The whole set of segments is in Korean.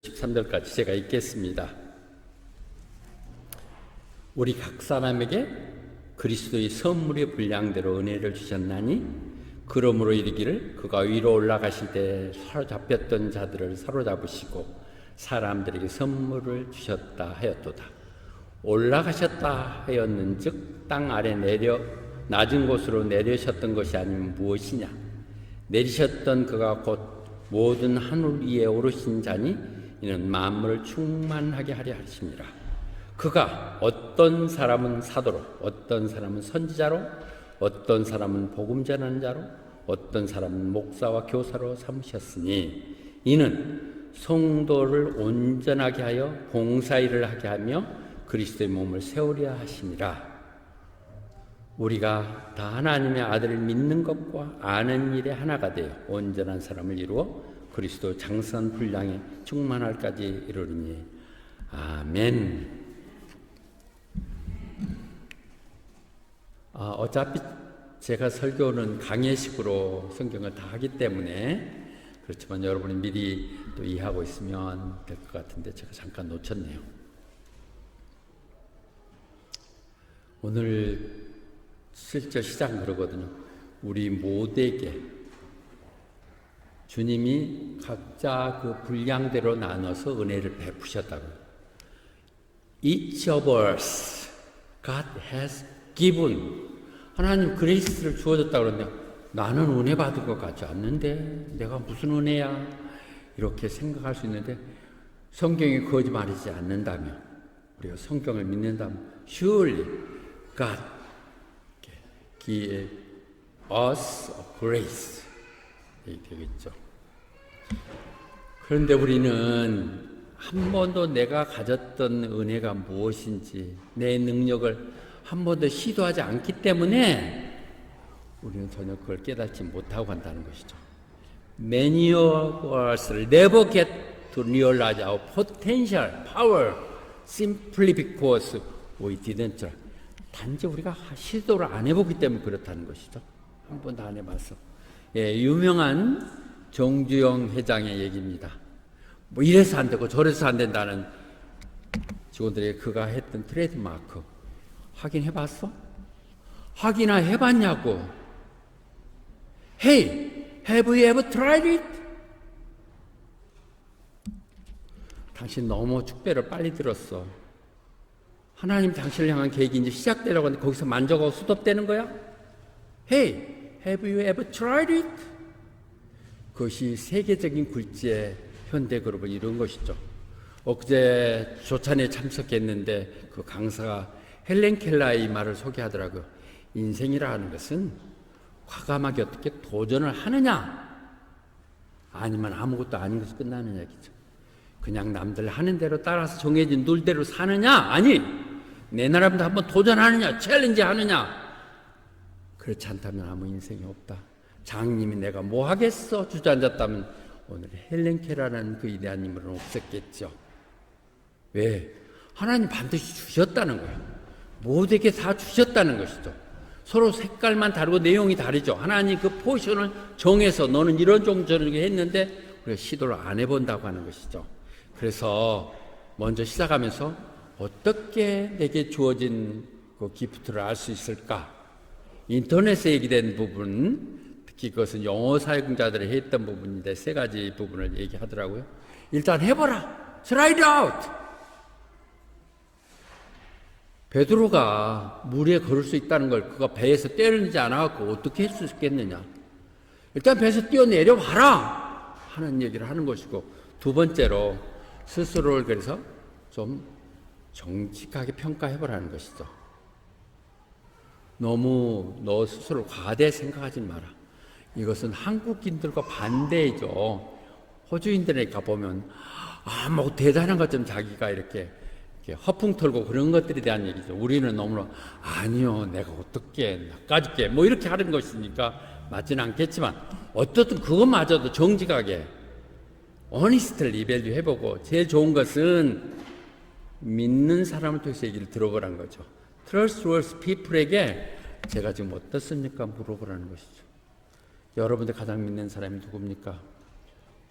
13절까지 제가 읽겠습니다. 우리 각 사람에게 그리스도의 선물의 분량대로 은혜를 주셨나니 그러므로 이르기를 그가 위로 올라가실 때 사로잡혔던 자들을 사로잡으시고 사람들에게 선물을 주셨다 하였도다. 올라가셨다 하였는즉 땅 아래 내려 낮은 곳으로 내리셨던 것이 아니면 무엇이냐. 내리셨던 그가 곧 모든 하늘 위에 오르신 자니 이는 만물을 충만하게 하려 하심이라. 그가 어떤 사람은 사도로, 어떤 사람은 선지자로, 어떤 사람은 복음 전하는 자로, 어떤 사람은 목사와 교사로 삼으셨으니 이는 성도를 온전하게 하여 봉사일을 하게 하며 그리스도의 몸을 세우려 하심이라. 우리가 다 하나님의 아들을 믿는 것과 아는 일에 하나가 되어 온전한 사람을 이루어 그리스도 장선 분량에 충만할까지 이르리니 아멘. 어차피 제가 설교는 강해식으로 성경을 다 하기 때문에 그렇지만 여러분이 미리 또 이해하고 있으면 될 것 같은데 제가 잠깐 놓쳤네요. 오늘 실제 시작은 그러거든요. 우리 모두에게 주님이 각자 그 분량대로 나눠서 은혜를 베푸셨다고. Each of us, God has given. 하나님 그레이스를 주어졌다고 그러는데 나는 은혜 받은 것 같지 않는데 내가 무슨 은혜야? 이렇게 생각할 수 있는데 성경이 거짓말이지 않는다며 우리가 성경을 믿는다면 surely God give us grace 되겠죠. 그런데 우리는 한 번도 내가 가졌던 은혜가 무엇인지 내 능력을 한 번도 시도하지 않기 때문에 우리는 전혀 그걸 깨닫지 못하고 간다는 것이죠. Many of us never get to realize our potential, power simply because we didn't try. 단지 우리가 시도를 안 해보기 때문에 그렇다는 것이죠. 한 번도 안 해봐서. 예, 유명한 정주영 회장의 얘기입니다. 뭐 이래서 안 되고 저래서 안 된다는 직원들에게 그가 했던 트레이드마크 확인해봤어? 확인이나 해봤냐고. Hey, have you ever tried it? 당신 너무 축배를 빨리 들었어. 하나님 당신을 향한 계획이 이제 시작되려고 하는데 거기서 만족하고 수덥대는 거야? Hey, have you ever tried it? 그것이 세계적인 굴지의 현대그룹은 이런 것이죠. 엊그제 조찬에 참석했는데 그 강사가 헬렌 켈러의 말을 소개하더라고요. 인생이라 하는 것은 과감하게 어떻게 도전을 하느냐 아니면 아무것도 아닌 것이 끝나는 얘기죠. 그냥 남들 하는 대로 따라서 정해진 룰대로 사느냐 아니 내 나름대로 한번 도전하느냐 챌린지 하느냐 그렇지 않다면 아무 인생이 없다. 장님이 내가 뭐 하겠어 주저앉았다면 오늘 헬렌 켈러라는 그 위대한 인물은 없었겠죠. 왜? 하나님 반드시 주셨다는 거예요. 모두에게 다 주셨다는 것이죠. 서로 색깔만 다르고 내용이 다르죠. 하나님 그 포션을 정해서 너는 이런 종저런 게 했는데 우리가 시도를 안 해본다고 하는 것이죠. 그래서 먼저 시작하면서 어떻게 내게 주어진 그 기프트를 알 수 있을까? 인터넷에 얘기된 부분, 특히 그것은 영어 사용자들이 했던 부분인데 세 가지 부분을 얘기하더라고요. 일단 해봐라. Try it out. 베드로가 물에 걸을 수 있다는 걸 그가 배에서 떼어내지 않아갖고 어떻게 할 수 있겠느냐. 일단 배에서 뛰어내려봐라 하는 얘기를 하는 것이고 두 번째로 스스로를 그래서 좀 정직하게 평가해보라는 것이죠. 너무 너 스스로 과대 생각하지 마라. 이것은 한국인들과 반대이죠. 호주인들에 가보면 뭐 대단한 것좀 자기가 이렇게 허풍 털고 그런 것들에 대한 얘기죠. 우리는 너무나 아니요 내가 어떻게 나까짓게 뭐 이렇게 하는 것이니까 맞지는 않겠지만 어떻든 그것마저도 정직하게 어니스트를 리밸류 해보고 제일 좋은 것은 믿는 사람을 통해서 얘기를 들어보라는 거죠. Trustworthy people에게 제가 지금 어떻습니까? 물어보라는 것이죠. 여러분들 가장 믿는 사람이 누굽니까?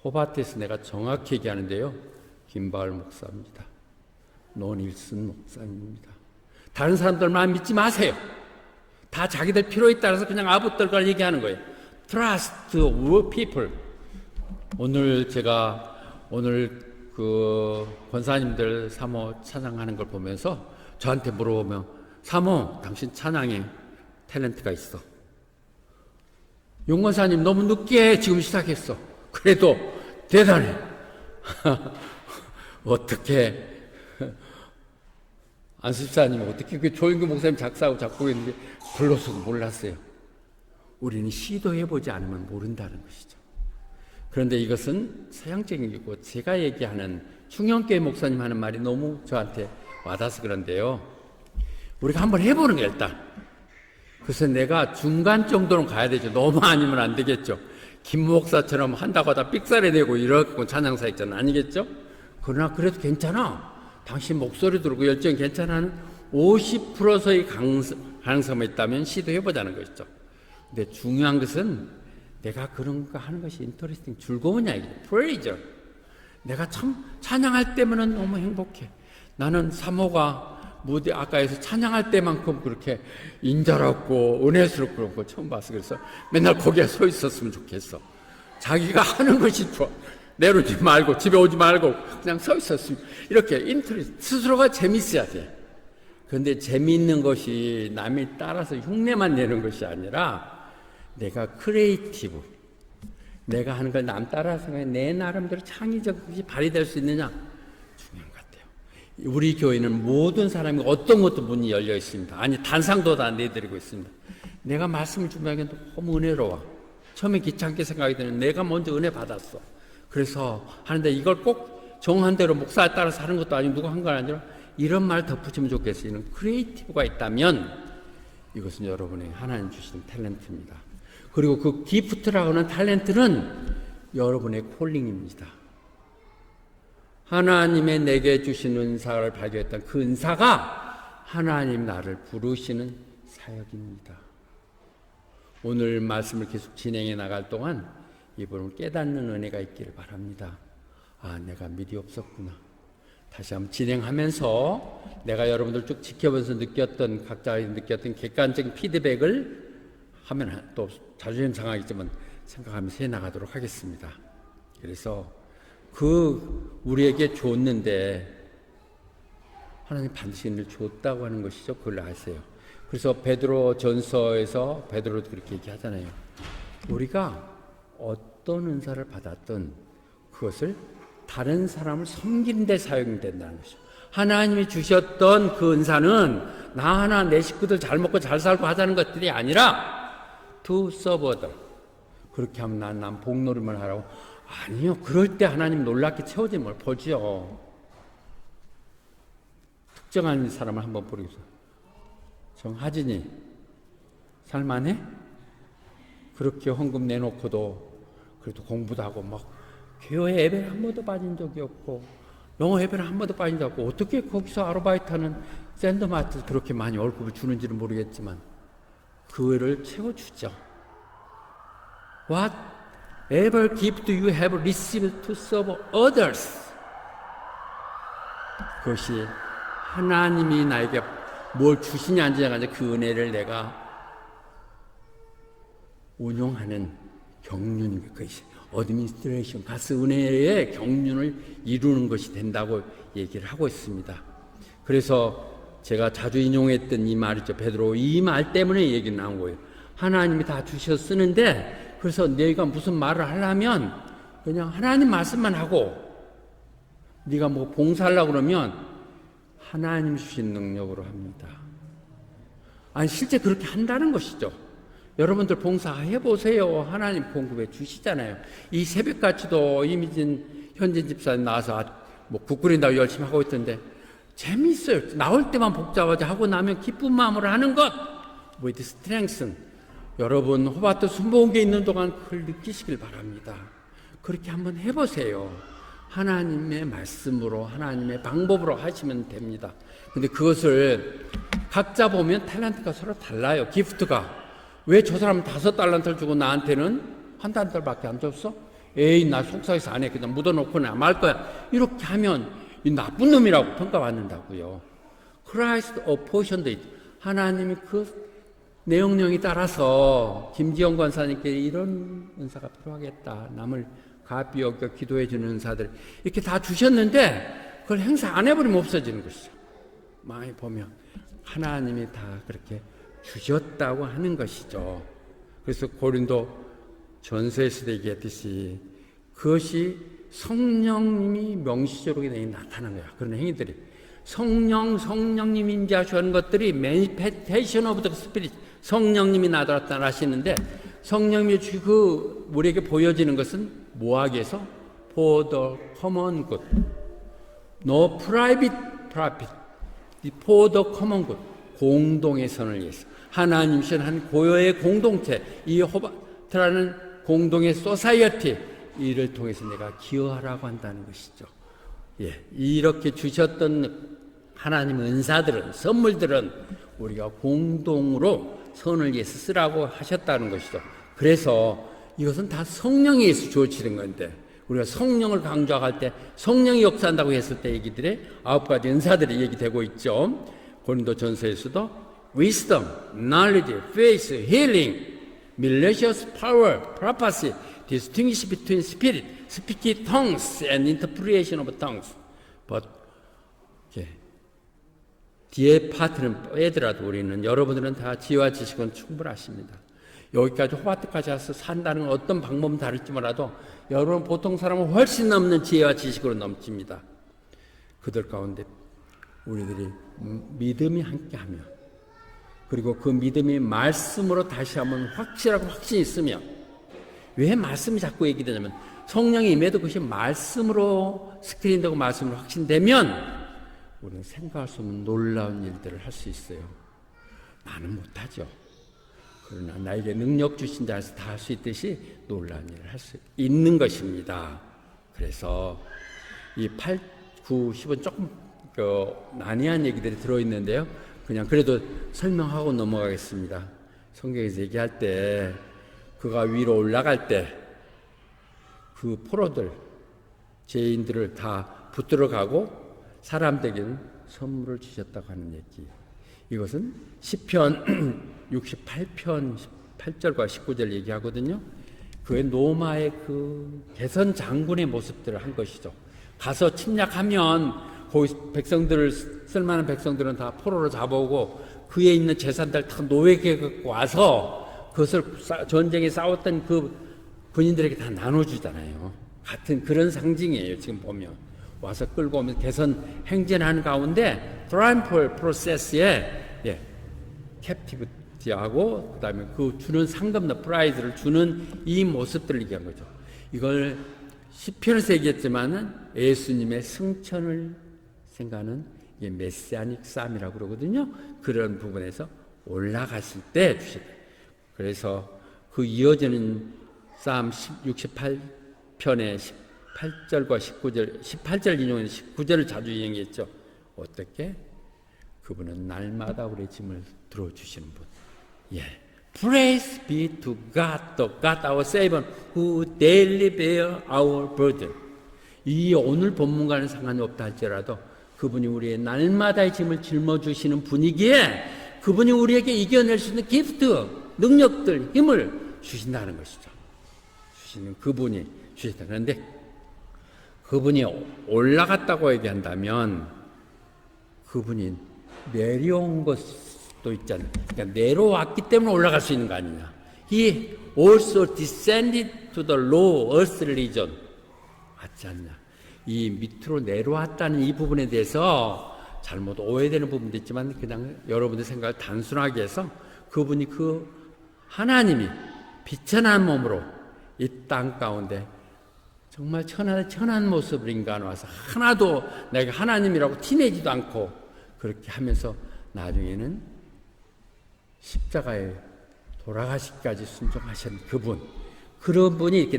호바트에서 내가 정확히 얘기하는데요. 김바울 목사입니다. 노닐슨 목사입니다. 다른 사람들만 믿지 마세요. 다 자기들 필요에 따라서 그냥 아부떨걸 얘기하는 거예요. Trust people. 오늘 그 권사님들 사모 찬양하는 걸 보면서 저한테 물어보면, 사모, 당신 찬양에 탤런트가 있어. 용권사님 너무 늦게 지금 시작했어. 그래도 대단해. 어떻게 안습사님 어떻게 그 조인규 목사님 작사하고 작곡했는데 불러서도 몰랐어요. 우리는 시도해보지 않으면 모른다는 것이죠. 그런데 이것은 서양적인 거고, 제가 얘기하는 충영교회 목사님 하는 말이 너무 저한테 와닿아서 그런데요. 우리가 한번 해보는 게 일단. 그래서 내가 중간 정도는 가야 되죠. 너무 아니면 안 되겠죠. 김 목사처럼 한다고 하다 삑사리 내고 이렇고 찬양사 있잖아. 아니겠죠? 그러나 그래도 괜찮아. 당신 목소리 들고 열정이 괜찮아는 50%의 가능성이 있다면 시도해보자는 것이죠. 근데 중요한 것은 내가 그런 거 하는 것이 인터레스팅, 즐거우냐 이게. 프레이저. 내가 참 찬양할 때면은 너무 행복해. 나는 사모가 무대 아까에서 찬양할 때만큼 그렇게 인자롭고 은혜스럽고 그런 거 처음 봤어. 그래서 맨날 거기에 서 있었으면 좋겠어. 자기가 하는 것이 좋아. 내려오지 말고 집에 오지 말고 그냥 서 있었으면, 이렇게 스스로가 재밌어야 돼. 그런데 재미있는 것이 남이 따라서 흉내만 내는 것이 아니라 내가 크리에이티브, 내가 하는 걸 남 따라서 내 나름대로 창의적 것이 발휘될 수 있느냐, 중요한 것 같아요. 우리 교회는 모든 사람이 어떤 것도 문이 열려 있습니다. 아니, 단상도 다 내드리고 있습니다. 내가 말씀을 준비하기엔 너무 은혜로워. 처음에 귀찮게 생각이 드는, 내가 먼저 은혜 받았어. 그래서 하는데 이걸 꼭 정한 대로 목사에 따라서 하는 것도 아니고 누가 한 건 아니라 이런 말 덧붙이면 좋겠어요. 이런 크리에이티브가 있다면 이것은 여러분의 하나님 주신 탤런트입니다. 그리고 그 기프트라고 하는 탤런트는 여러분의 콜링입니다. 하나님의 내게 주신 은사를 발견했던 그 은사가 하나님 나를 부르시는 사역입니다. 오늘 말씀을 계속 진행해 나갈 동안 이분을 깨닫는 은혜가 있기를 바랍니다. 아, 내가 미리 없었구나. 다시 한번 진행하면서 내가 여러분들 쭉 지켜보면서 느꼈던, 각자 느꼈던 객관적인 피드백을 하면 또 자존심 상하겠지만 생각하면서 해나가도록 하겠습니다. 그래서 우리에게 줬는데 하나님 반드시 은혜를 줬다고 하는 것이죠. 그걸 아세요. 그래서 베드로 전서에서 베드로도 그렇게 얘기하잖아요. 우리가 어떤 은사를 받았든 그것을 다른 사람을 섬기는 데 사용된다는 것이죠. 하나님이 주셨던 그 은사는 나 하나 내 식구들 잘 먹고 잘 살고 하자는 것들이 아니라 to serve other. 그렇게 하면 난 복노림을 하라고. 아니요. 그럴 때 하나님 놀랍게 채워짐을 보죠. 특정한 사람을 한번 부르겠어요. 정하진이 살만해? 그렇게 헌금 내놓고도 그래도 공부도 하고 막 교회 예배를 한 번도 빠진 적이 없고 영어 예배를 한 번도 빠진 적이 없고 어떻게 거기서 아르바이트하는 샌드마트 그렇게 많이 월급을 주는지는 모르겠지만 그를 채워주죠. Whatever gift you have received to serve others, 그것이 하나님이 나에게 뭘 주시냐 안 주냐가 아니라 그 은혜를 내가 운용하는 경륜, 그것이 어드미니스트레이션, 가스 은혜의 경륜을 이루는 것이 된다고 얘기를 하고 있습니다. 그래서 제가 자주 인용했던 이 말이죠. 베드로 이 말 때문에 얘기 나온 거예요. 하나님이 다 주셔서 쓰는데 그래서 내가 무슨 말을 하려면 그냥 하나님 말씀만 하고 네가 뭐 봉사하려고 그러면 하나님 주신 능력으로 합니다. 아니 실제 그렇게 한다는 것이죠. 여러분들 봉사해보세요. 하나님 공급해 주시잖아요. 이 새벽같이도 이미진 현진 집사님 나와서 뭐 국 끓인다고 열심히 하고 있던데 재미있어요. 나올 때만 복잡하지 하고 나면 기쁜 마음으로 하는 것. with strength. 여러분 호바트 순복음교에 있는 동안 그걸 느끼시길 바랍니다. 그렇게 한번 해보세요. 하나님의 말씀으로 하나님의 방법으로 하시면 됩니다. 근데 그것을 각자 보면 탤런트가 서로 달라요. 기프트가. 왜 저 사람은 $5 주고 나한테는 $1밖에 안 줬어? 에이 나 속삭여서 안 해, 그냥 묻어놓고 나 말 거야, 이렇게 하면 이 나쁜 놈이라고 평가받는다고요. Christ apportioned it. 하나님이 그 내용령에 따라서 김지영 권사님께 이런 은사가 필요하겠다, 남을 가비 여겨 기도해 주는 은사들 이렇게 다 주셨는데 그걸 행사 안 해버리면 없어지는 것이죠. 많이 보면 하나님이 다 그렇게 주셨다고 하는 것이죠. 그래서 고린도 전서에서도 얘기했듯이 그것이 성령님이 명시적으로 나타난 거야. 그런 행위들이 성령님이 임재하시는 것들이 manifestation of the Spirit, 성령님이 나타나시는데 성령님이 그 우리에게 보여지는 것은 뭐하기 위해서? For the common good, no private profit, for the common good, 공동의 선을 위해서. 하나님이신 한 고요의 공동체, 이 호바트라는 공동의 소사이어티, 이를 통해서 내가 기여하라고 한다는 것이죠. 예, 이렇게 주셨던 하나님 은사들은, 선물들은 우리가 공동으로 선을 위해서 쓰라고 하셨다는 것이죠. 그래서 이것은 다 성령에 의해서 주어지는 건데, 우리가 성령을 강조할 때 성령이 역사한다고 했을 때 얘기들의 9가지 은사들이 얘기되고 있죠. 고린도전서에서도 wisdom, knowledge, faith, healing, miraculous power, prophecy, distinguish between spirit, speaking tongues and interpretation of tongues. But 뒤에 파트는 빼더라도 우리는, 여러분들은 다 지혜와 지식은 충분하십니다. 여기까지 호바트까지 와서 산다는 건 어떤 방법은 다를지 몰라도 여러분 보통 사람은 훨씬 넘는 지혜와 지식으로 넘칩니다. 그들 가운데 우리들이 믿음이 함께하며, 그리고 그 믿음이 말씀으로 다시 한번 확실하고 확신이 있으며, 왜 말씀이 자꾸 얘기되냐면 성령이 임해도 그것이 말씀으로 스크린되고 말씀으로 확신되면 우리는 생각할 수 없는 놀라운 일들을 할 수 있어요. 나는 못하죠. 그러나 나에게 능력 주신 자에서 다 할 수 있듯이 놀라운 일을 할 수 있는 것입니다. 그래서 이 8, 9, 10은 조금 난해한 얘기들이 들어있는데요. 그냥 그래도 설명하고 넘어가겠습니다. 성경에서 얘기할 때 그가 위로 올라갈 때 그 포로들, 죄인들을 다 붙들어 가고 사람들에게는 선물을 주셨다고 하는 얘기. 이것은 시편 68편 8절과 19절 얘기하거든요. 그의 노마의 그 개선 장군의 모습들을 한 것이죠. 가서 침략하면 거기 백성들을, 쓸만한 백성들은 다 포로로 잡아오고 그에 있는 재산들 다 노예게 갖고 와서 그것을 전쟁에 싸웠던 그 군인들에게 다 나눠주잖아요. 같은 그런 상징이에요. 지금 보면 와서 끌고 오면서 개선 행진하는 가운데 트라이엄플 프로세스에 캡티비티하고 그다음에 그 주는 상급나 프라이즈를 주는 이 모습들을 얘기한 거죠. 이걸 시편에서 얘기했지만은 예수님의 승천을 생각하는 이게 메시아닉 쌈이라고 그러거든요. 그런 부분에서 올라가실 때 주셨다. 그래서 그 이어지는 쌈 68편의 18절과 19절, 18절 인용에 19절을 자주 인용했죠. 어떻게? 그분은 날마다 우리의 짐을 들어주시는 분. 예. Praise be to God, the God our Savior, who daily bear our burden. 이 오늘 본문과는 상관이 없다 할지라도 그분이 우리의 날마다의 짐을 짊어주시는 분이기에 그분이 우리에게 이겨낼 수 있는 기프트, 능력들, 힘을 주신다는 것이죠. 주시는 그분이 주셨다. 그런데 그분이 올라갔다고 얘기한다면 그분이 내려온 것도 있잖아요. 그러니까 내려왔기 때문에 올라갈 수 있는 거 아니냐. He also descended to the low earthly region. 맞지 않냐. 이 밑으로 내려왔다는 이 부분에 대해서 잘못 오해되는 부분도 있지만 그냥 여러분들 생각을 단순하게 해서 그분이 그 하나님이 비천한 몸으로 이 땅 가운데 정말 천한 모습으로 인간 와서 하나도 내가 하나님이라고 티내지도 않고 그렇게 하면서 나중에는 십자가에 돌아가시기까지 순종하신 그분, 그런 분이 이렇게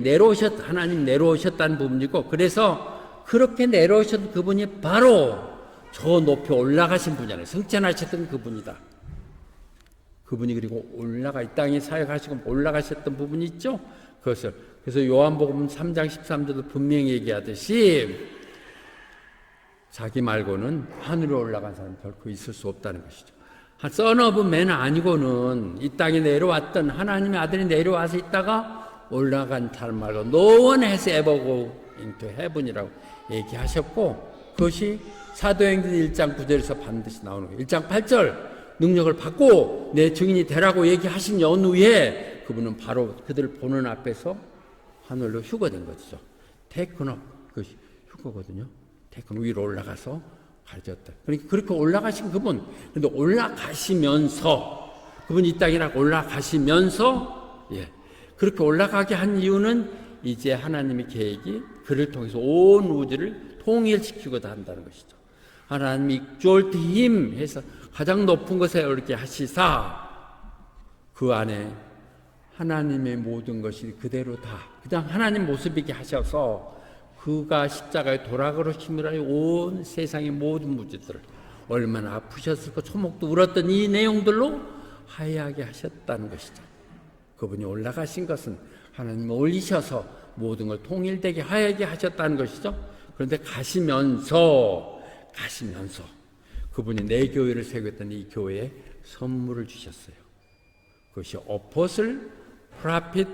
하나님 내려오셨다는 부분이고, 그래서 그렇게 내려오셨던 그분이 바로 저 높이 올라가신 분이잖아요. 승천하셨던 그분이다. 그분이 그리고 올라가 이 땅에 사역하시고 올라가셨던 부분이 있죠. 그것을 그래서 요한복음 3장 13절도 분명히 얘기하듯이 자기 말고는 하늘로 올라간 사람 결코 있을 수 없다는 것이죠. Son of Man 아니고는 이 땅에 내려왔던 하나님의 아들이 내려와서 있다가 올라간 사람 말고 No one has ever go into heaven이라고 얘기하셨고 그것이 사도행전 1장 9절에서 반드시 나오는 거예요. 1장 8절 능력을 받고 내 증인이 되라고 얘기하신 연후에 그분은 바로 그들을 보는 앞에서 하늘로 휴거된 거죠. 테이큰 업, 그것이 휴거거든요. 테이큰 위로 올라가서 가르쳤다. 그러니까 그렇게 올라가신 그분, 그런데 올라가시면서 그분이 이 땅이라고 올라가시면서 그렇게 올라가게 한 이유는 이제 하나님의 계획이 그를 통해서 온 우주를 통일시키고자 한다는 것이죠. 하나님이 exalt him 해서 가장 높은 곳에 이렇게 하시사 그 안에 하나님의 모든 것이 그대로 다 그냥 하나님 모습이게 하셔서 그가 십자가에 돌아가심으로 온 세상의 모든 문제들을 얼마나 아프셨을까 초목도 울었던 이 내용들로 화해하게 하셨다는 것이죠. 그분이 올라가신 것은 하나님을 올리셔서 모든 걸 통일되게 화해하게 하셨다는 것이죠. 그런데 가시면서 그분이 내 교회를 세우겠다는 이 교회에 선물을 주셨어요. 그것이 어포슬, 프라핏,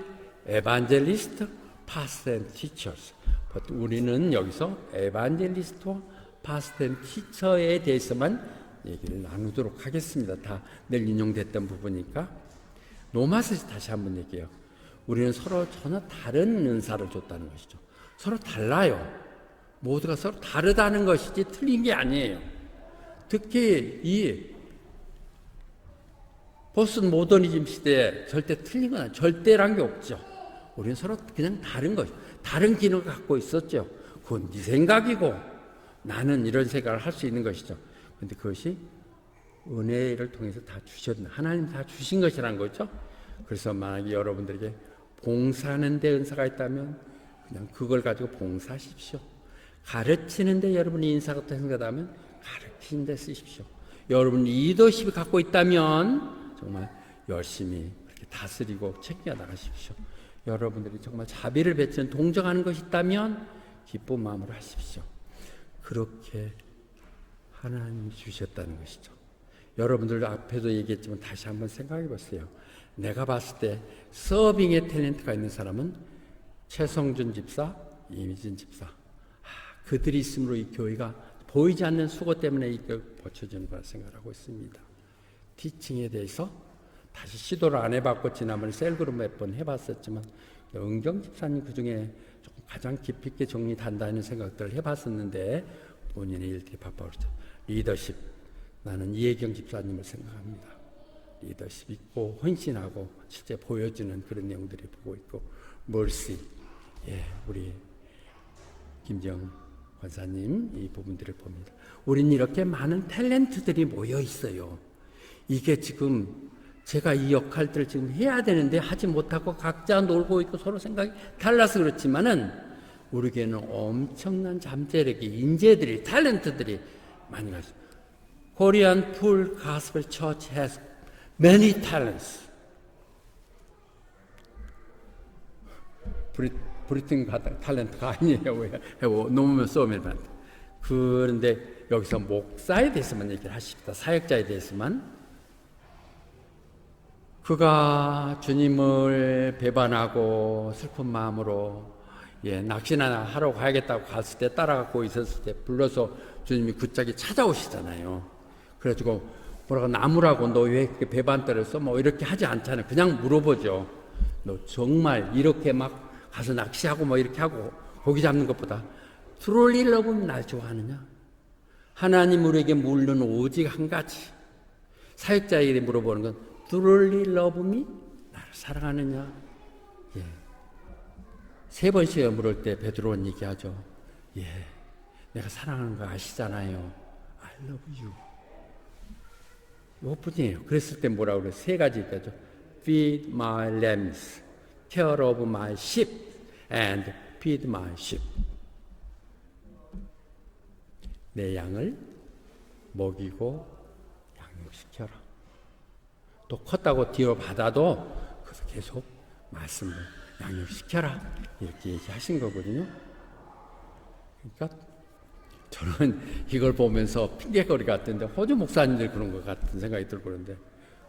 에반젤리스트, 파스터 앤 티처스. 우리는 여기서 에반젤리스트와 파스터 앤 티처에 대해서만 얘기를 나누도록 하겠습니다. 다 늘 인용됐던 부분이니까. 로마서에서 다시 한번 얘기해요. 우리는 서로 전혀 다른 은사를 줬다는 것이죠. 서로 달라요. 모두가 서로 다르다는 것이지 틀린 게 아니에요. 특히 이 포스트 모더니즘 시대에 절대 틀린 건 아니에요. 절대란 게 없죠. 우리는 서로 그냥 다른 것이죠. 다른 기능을 갖고 있었죠. 그건 네 생각이고 나는 이런 생각을 할 수 있는 것이죠. 그런데 그것이 은혜를 통해서 다 주셨나 하나님 다 주신 것이라는 거죠. 그래서 만약에 여러분들에게 봉사하는 데 은사가 있다면 그냥 그걸 가지고 봉사하십시오. 가르치는 데 여러분이 인사가 생각하면 가르치는 데 쓰십시오. 여러분 리더십을 갖고 있다면 정말 열심히 그렇게 다스리고 책임져 나가십시오. 여러분들이 정말 자비를 베푸는 동정하는 것이 있다면 기쁜 마음으로 하십시오. 그렇게 하나님이 주셨다는 것이죠. 여러분들 앞에도 얘기했지만 다시 한번 생각해 보세요. 내가 봤을 때 서빙의 탤런트가 있는 사람은 최성준 집사, 이미진 집사. 그들이 있음으로 이 교회가 보이지 않는 수고 때문에 이걸 버텨주는 거라 생각하고 있습니다. 티칭에 대해서 다시 시도를 안 해봤고 지난번에 셀그룹 몇 번 해봤었지만 은경 집사님 그중에 조금 가장 깊이 있게 정리한다는 생각들을 해봤었는데 본인의 일들이 바빠버렸죠. 리더십. 나는 이혜경 집사님을 생각합니다. 리더십 있고 헌신하고 실제 보여주는 그런 내용들이 보고 있고 멀시. 우리 김정 권사님 이 부분들을 봅니다. 우린 이렇게 많은 탤런트들이 모여 있어요. 이게 지금 제가 이 역할들을 지금 해야 되는데 하지 못하고 각자 놀고 있고 서로 생각이 달라서 그렇지만은 우리에게는 엄청난 잠재력이 인재들이 탤런트들이 많이 가죠. Korean Full Gospel Church has many talents. 브리튼 탤런트가 아니에요. 왜? 노무면 쏘면 그런데 여기서 목사에 대해서만 얘기를 하십니다. 사역자에 대해서만. 그가 주님을 배반하고 슬픈 마음으로 낚시나 하러 가야겠다고 갔을 때 따라가고 있었을 때 불러서 주님이 굳자게 찾아오시잖아요. 그래가지고 뭐라고 나무라고 너 왜 그렇게 배반 떨었어? 뭐 이렇게 하지 않잖아요. 그냥 물어보죠. 너 정말 이렇게 막 가서 낚시하고 뭐 이렇게 하고 고기 잡는 것보다 트롤리 러브면 날 좋아하느냐? 하나님 우리에게 물는 오직 한 가지. 사역자에게 물어보는 건 트롤리 러브미? 나를 사랑하느냐? 세 번씩 물을 때 베드로는 얘기하죠. 내가 사랑하는 거 아시잖아요. I love you. 이것뿐이에요. 그랬을 때 뭐라고 그래요? 세 가지 얘기하죠. Feed my lambs, care of my sheep, and feed my sheep. 내 양을 먹이고 양육시켜라. 또 컸다고 뒤로 받아도 그래서 계속 말씀을 양육시켜라 이렇게 얘기하신 거거든요. 그러니까 저는 이걸 보면서 핑계거리 같은데 호주 목사님들 그런 것 같은 생각이 들고 그런데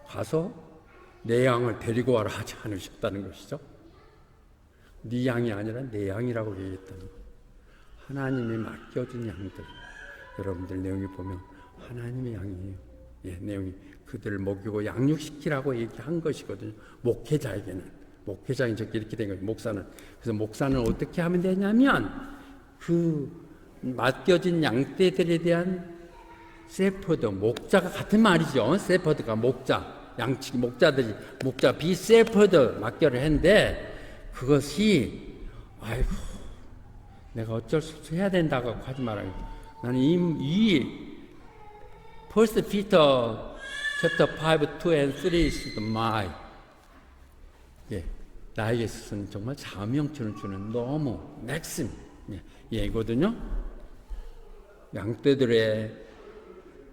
가서 내 양을 데리고 와라 하지 않으셨다는 것이죠. 네 양이 아니라 내 양이라고 얘기했다는 거. 하나님이 맡겨준 양들. 여러분들 내용이 보면 하나님의 양이에요. 예, 내용이 그들을 먹이고 양육시키라고 얘기한 것이거든요. 목회자인 적이 이렇게 된 거예요. 목사는. 그래서 목사는 어떻게 하면 되냐면 그 맡겨진 양떼들에 대한 세퍼드, 목자가 같은 말이죠. 세퍼드가 목자, 양치기 목자들이 목자 비세퍼드 맡겨를 했는데 그것이 아이고 내가 어쩔 수 없이 해야 된다고 하지 말아요. 나는 이 First Peter chapter 5, 2 and 3 is my 예, 나에게 있어서는 정말 자명처럼 주는 너무 맥심 얘거든요. 양떼들의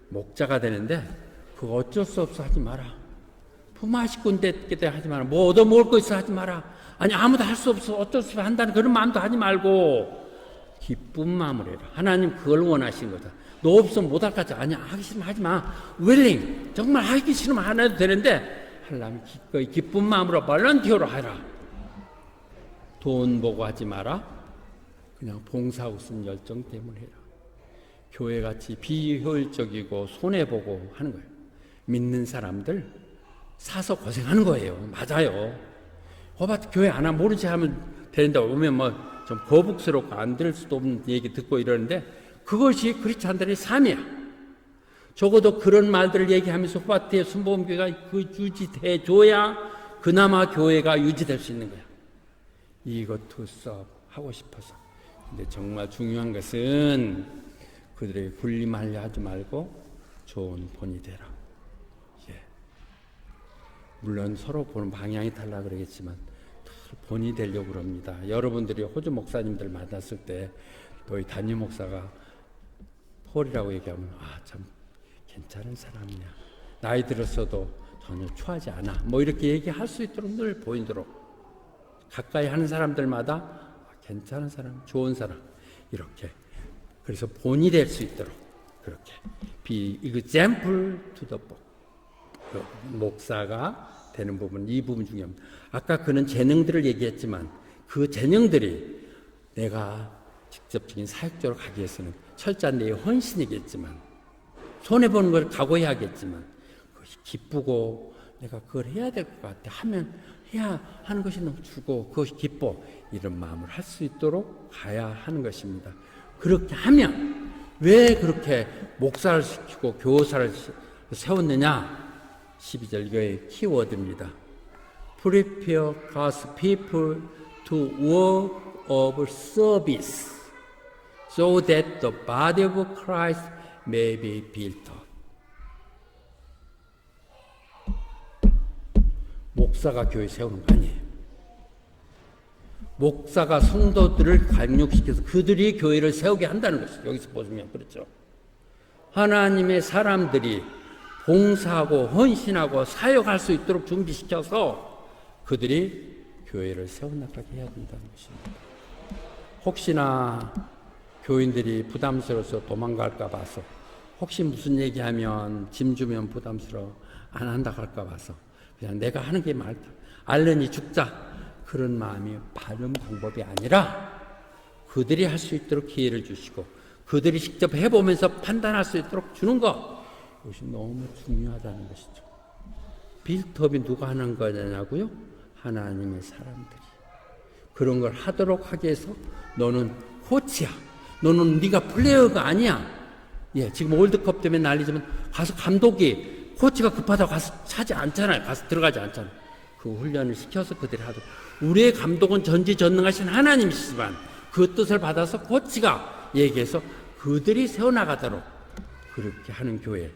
목자가 되는데 그거 어쩔 수 없어 하지 마라. 품앗이꾼 때 하지 마라. 뭐 얻어먹을 거 있어 하지 마라. 아니 아무도 할 수 없어 어쩔 수 없어 한다는 그런 마음도 하지 말고 기쁜 마음으로 해라. 하나님 그걸 원하신 거다. 너 없으면 못할 것 같아. 아니야 하기 싫으면 하지 마. willing 정말 하기 싫으면 안 해도 되는데 하려면 기꺼이 기쁜 마음으로 발런티어로 하라. 돈 보고 하지 마라. 그냥 봉사 웃음 열정 때문에 해라. 교회같이 비효율적이고 손해보고 하는 거예요. 믿는 사람들 사서 고생하는 거예요. 맞아요. 허바트 교회 안 하면 모른 체 하면 되는데 오면 뭐 좀 거북스럽고 안 들을 수도 없는 얘기 듣고 이러는데 그것이 크리스찬들의 삶이야. 적어도 그런 말들을 얘기하면서 허바트의 순복음교회가 그 유지돼줘야 그나마 교회가 유지될 수 있는 거야. 이것도 하고 싶어서. 근데 정말 중요한 것은 그들에게 군림하려 하지 말고 좋은 본이 되라. 예. 물론 서로 보는 방향이 달라 그러겠지만 본이 되려고 그럽니다. 여러분들이 호주 목사님들 만났을 때 또 이 담임 목사가 폴이라고 얘기하면 참 괜찮은 사람이야. 나이 들었어도 전혀 추하지 않아. 뭐 이렇게 얘기할 수 있도록 늘 보이도록 가까이 하는 사람들마다 괜찮은 사람, 좋은 사람 이렇게 그래서 본이 될 수 있도록 그렇게 be example to the book 목사가 되는 부분 이 부분 중요합니다. 아까 그는 재능들을 얘기했지만 그 재능들이 내가 직접적인 사역적으로 가기 위해서는 철저한 내 헌신이겠지만 손해보는 걸 각오해야겠지만 그것이 기쁘고 내가 그걸 해야 될 것 같아 하면 해야 하는 것이 너무 주고 그것이 기뻐 이런 마음을 할 수 있도록 가야 하는 것입니다. 그렇게 하면 왜 그렇게 목사를 시키고 교사를 세웠느냐 12절 이거의 키워드입니다. Prepare God's people to work of service so that the body of Christ may be built up. 목사가 교회 세우는 거 아니에요. 목사가 성도들을 강육시켜서 그들이 교회를 세우게 한다는 것이죠. 여기서 보시면 그렇죠. 하나님의 사람들이 봉사하고 헌신하고 사역할 수 있도록 준비시켜서 그들이 교회를 세워나가게 해야 된다는 것입니다. 혹시나 교인들이 부담스러워서 도망갈까 봐서 혹시 무슨 얘기하면 짐 주면 부담스러워 안 한다 할까 봐서 그냥 내가 하는 게 말다 알르니 죽자 그런 마음이 바른 방법이 아니라 그들이 할 수 있도록 기회를 주시고 그들이 직접 해보면서 판단할 수 있도록 주는 것 이것이 너무 중요하다는 것이죠. 빌드업이 누가 하는 거냐고요? 하나님의 사람들이 그런 걸 하도록 하기 위해서 너는 코치야. 너는 네가 플레이어가 아니야. 예, 지금 월드컵 때문에 난리지만 가서 감독이 코치가 급하다고 가서 차지 않잖아요. 가서 들어가지 않잖아요. 그 훈련을 시켜서 그들이 하도록. 우리의 감독은 전지전능하신 하나님이시지만 그 뜻을 받아서 코치가 얘기해서 그들이 세워나가도록 그렇게 하는 교회.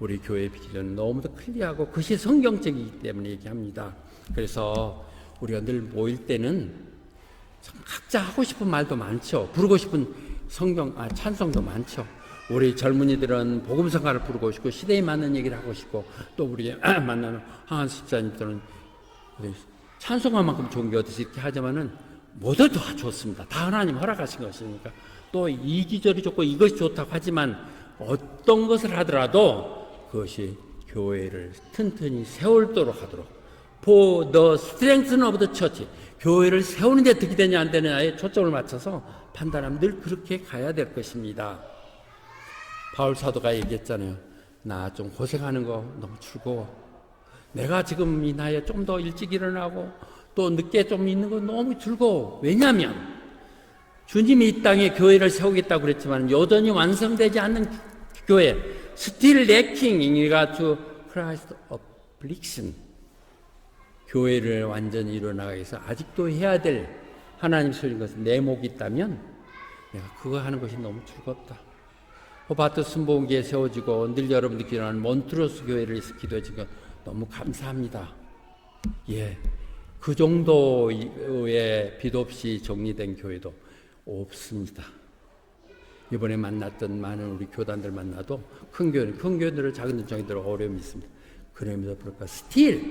우리 교회의 비전은 너무도 클리어하고 그것이 성경적이기 때문에 얘기합니다. 그래서 우리가 늘 모일 때는 각자 하고 싶은 말도 많죠. 부르고 싶은 찬송도 많죠. 우리 젊은이들은 복음성가를 부르고 싶고 시대에 맞는 얘기를 하고 싶고 또 우리 만나는 황한수 집사님들은 찬송가만큼 좋은 게 어디서 이렇게 하지만은 모두 다 좋습니다. 다 하나님 허락하신 것이니까 또 이 기절이 좋고 이것이 좋다고 하지만 어떤 것을 하더라도 그것이 교회를 튼튼히 세울도록 하도록 For the strength of the church, 교회를 세우는 데 득이 되냐 안 되냐에 초점을 맞춰서 판단하면 늘 그렇게 가야 될 것입니다. 바울 사도가 얘기했잖아요. 나 좀 고생하는 거 너무 즐거워. 내가 지금 이 나이에 좀 더 일찍 일어나고 또 늦게 좀 있는 건 너무 즐거워. 왜냐하면 주님이 이 땅에 교회를 세우겠다고 그랬지만 여전히 완성되지 않는 교회, still lacking in regard to Christ's affliction, 교회를 완전히 이뤄나가기 위해서 아직도 해야 될 하나님 설린 것은 내 목이 있다면 내가 그거 하는 것이 너무 즐겁다. 호바트 순복음교회 세워지고 늘 여러분들 기도하는 몬트로스 교회를 위해서 기도해준 것 너무 감사합니다. 예, 그 정도의 빛 없이 정리된 교회도 없습니다. 이번에 만났던 많은 우리 교단들 만나도 큰 교회들은 작은 교회들 어려움이 있습니다. 그럼에도 불구하고 스틸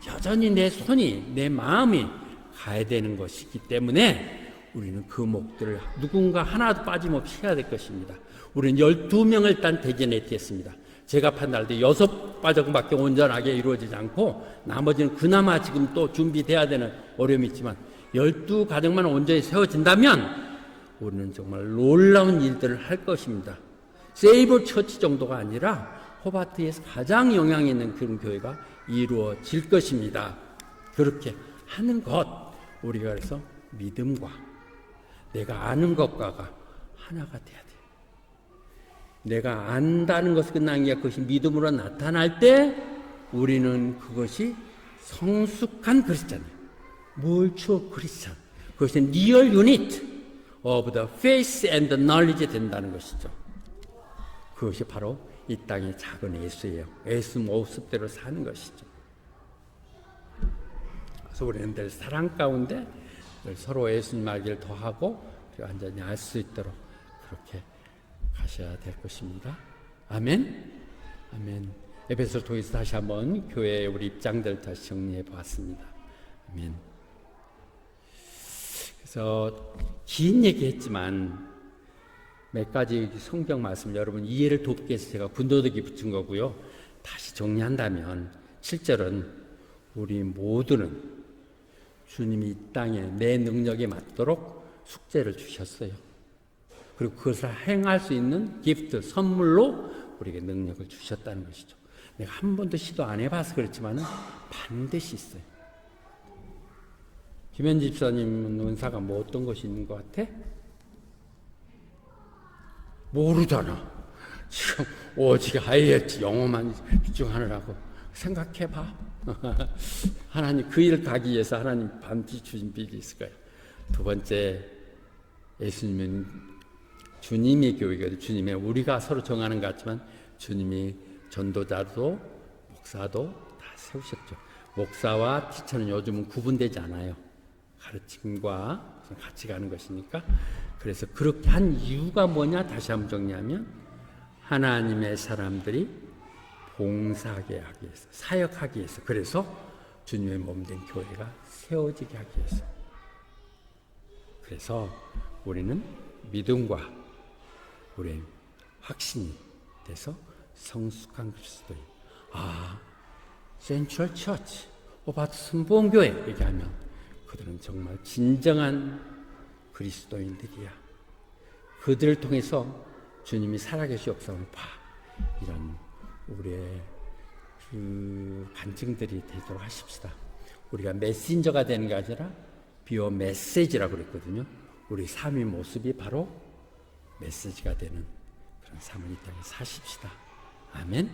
여전히 내 손이 내 마음이 가야 되는 것이기 때문에 우리는 그 목들을 누군가 하나도 빠짐없이 해야 될 것입니다. 우리는 12명을 일단 대견해 띄었습니다. 제가 판단할 때 6가정밖에 온전하게 이루어지지 않고 나머지는 그나마 지금 또 준비돼야 되는 어려움이 있지만 12가정만 온전히 세워진다면 우리는 정말 놀라운 일들을 할 것입니다. 세이버 처치 정도가 아니라 호바트에서 가장 영향이 있는 그런 교회가 이루어질 것입니다. 그렇게 하는 것, 우리가 그래서 믿음과 내가 아는 것과가 하나가 돼야 돼요. 내가 안다는 것이 끝나는 게 그것이 믿음으로 나타날 때 우리는 그것이 성숙한 그리스도예요. 몰추어 그리스도. 그것이 리얼 유닛 of the faith and the knowledge 된다는 것이죠. 그것이 바로 이 땅의 작은 예수예요. 예수 모습대로 사는 것이죠. 그래서 우리는 늘 사랑 가운데 늘 서로 예수님 알기를 더하고 완전히 알 수 있도록 그렇게 가셔야 될 것입니다. 아멘. 아멘. 에베소를 통해서 다시 한번 교회의 우리 입장들 다시 정리해 보았습니다. 아멘. 그래서 긴 얘기했지만 몇 가지 성경 말씀 여러분 이해를 돕기 위해서 제가 군더더기 붙인 거고요. 다시 정리한다면 7절은 우리 모두는 주님이 이 땅에 내 능력에 맞도록 숙제를 주셨어요. 그리고 그것을 행할 수 있는 기프트, 선물로 우리에게 능력을 주셨다는 것이죠. 내가 한 번도 시도 안 해봐서 그렇지만 반드시 있어요. 김현지 집사님 은사가 뭐 어떤 것이 있는 것 같아? 모르잖아. 지금 오직 하이에트 영어만 집중하느라고 생각해봐. 하나님 그 일 가기 위해서 하나님 반드시 주신 비밀이 있을 거예요. 두 번째, 예수님은 주님의 교회가 주님의 우리가 서로 정하는 것 같지만 주님이 전도자도 목사도 다 세우셨죠. 목사와 티처는 요즘은 구분되지 않아요. 가르침과 같이 가는 것이니까. 그래서 그렇게 한 이유가 뭐냐 다시 한번 정리하면 하나님의 사람들이 봉사하게 하기 위해서, 사역하기 위해서, 그래서 주님의 몸된 교회가 세워지게 하기 위해서. 그래서 우리는 믿음과 우리의 확신이 돼서 성숙한 그리스도인. 센트럴 처치, 호바트 순복음교회 얘기하면 그들은 정말 진정한 그리스도인들이야. 그들을 통해서 주님이 살아계신 역사를 봐. 이런 우리의 그 간증들이 되도록 하십시다. 우리가 메신저가 되는 게 아니라 비어 메시지라고 그랬거든요. 우리 삶의 모습이 바로 메시지가 되는 그런 삶을 이 땅에 사십시다. 아멘.